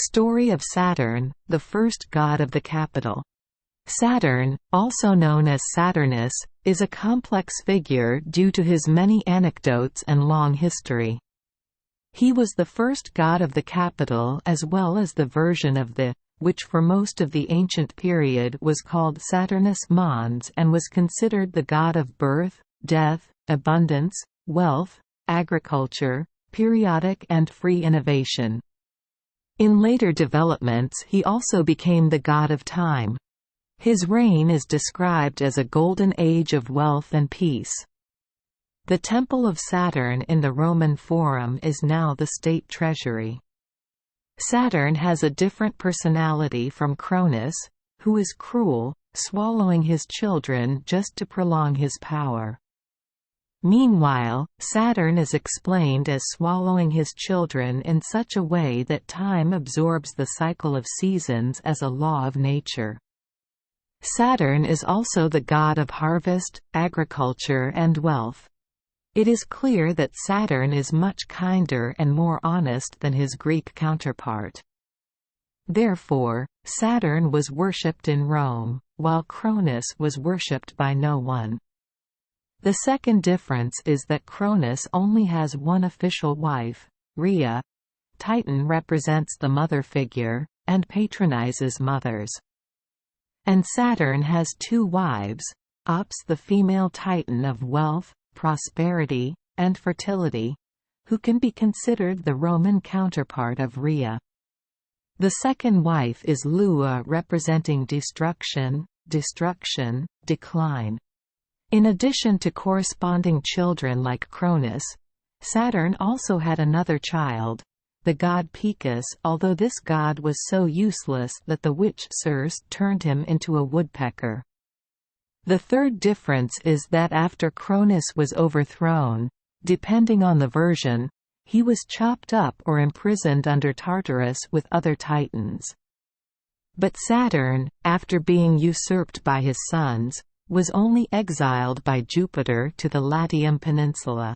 Story of Saturn, the first god of the capital. Saturn, also known as Saturnus, is a complex figure due to his many anecdotes and long history. He was the first god of the capital as well as the version of the, which for most of the ancient period was called Saturnus Mons and was considered the god of birth, death, abundance, wealth, agriculture, periodic and free innovation. In later developments he also became the god of time. His reign is described as a golden age of wealth and peace. The Temple of Saturn in the Roman Forum is now the state treasury. Saturn has a different personality from Cronus, who is cruel, swallowing his children just to prolong his power. Meanwhile, Saturn is explained as swallowing his children in such a way that time absorbs the cycle of seasons as a law of nature. Saturn is also the god of harvest, agriculture and wealth. It is clear that Saturn is much kinder and more honest than his Greek counterpart. Therefore, Saturn was worshipped in Rome, while Cronus was worshipped by no one. The second difference is that Cronus only has one official wife, Rhea. Titan represents the mother figure, and patronizes mothers. And Saturn has two wives, Ops, the female titan of wealth, prosperity, and fertility, who can be considered the Roman counterpart of Rhea. The second wife is Lua, representing destruction, decline. In addition to corresponding children like Cronus, Saturn also had another child, the god Picus, although this god was so useless that the witch Circe turned him into a woodpecker. The third difference is that after Cronus was overthrown, depending on the version, he was chopped up or imprisoned under Tartarus with other titans. But Saturn, after being usurped by his sons, was only exiled by Jupiter to the Latium Peninsula.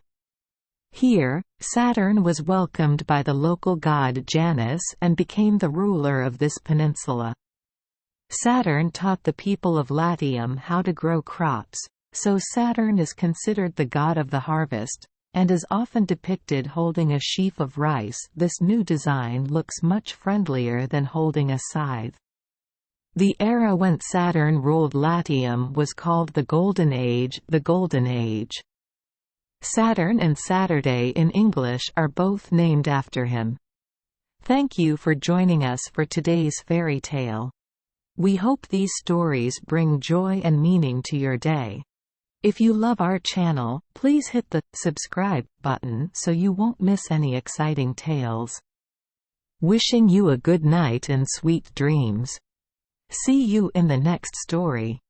Here, Saturn was welcomed by the local god Janus and became the ruler of this peninsula. Saturn taught the people of Latium how to grow crops, so Saturn is considered the god of the harvest, and is often depicted holding a sheaf of rice. This new design looks much friendlier than holding a scythe. The era when Saturn ruled Latium was called the Golden Age. Saturn and Saturday in English are both named after him. Thank you for joining us for today's fairy tale. We hope these stories bring joy and meaning to your day. If you love our channel, please hit the subscribe button so you won't miss any exciting tales. Wishing you a good night and sweet dreams. See you in the next story.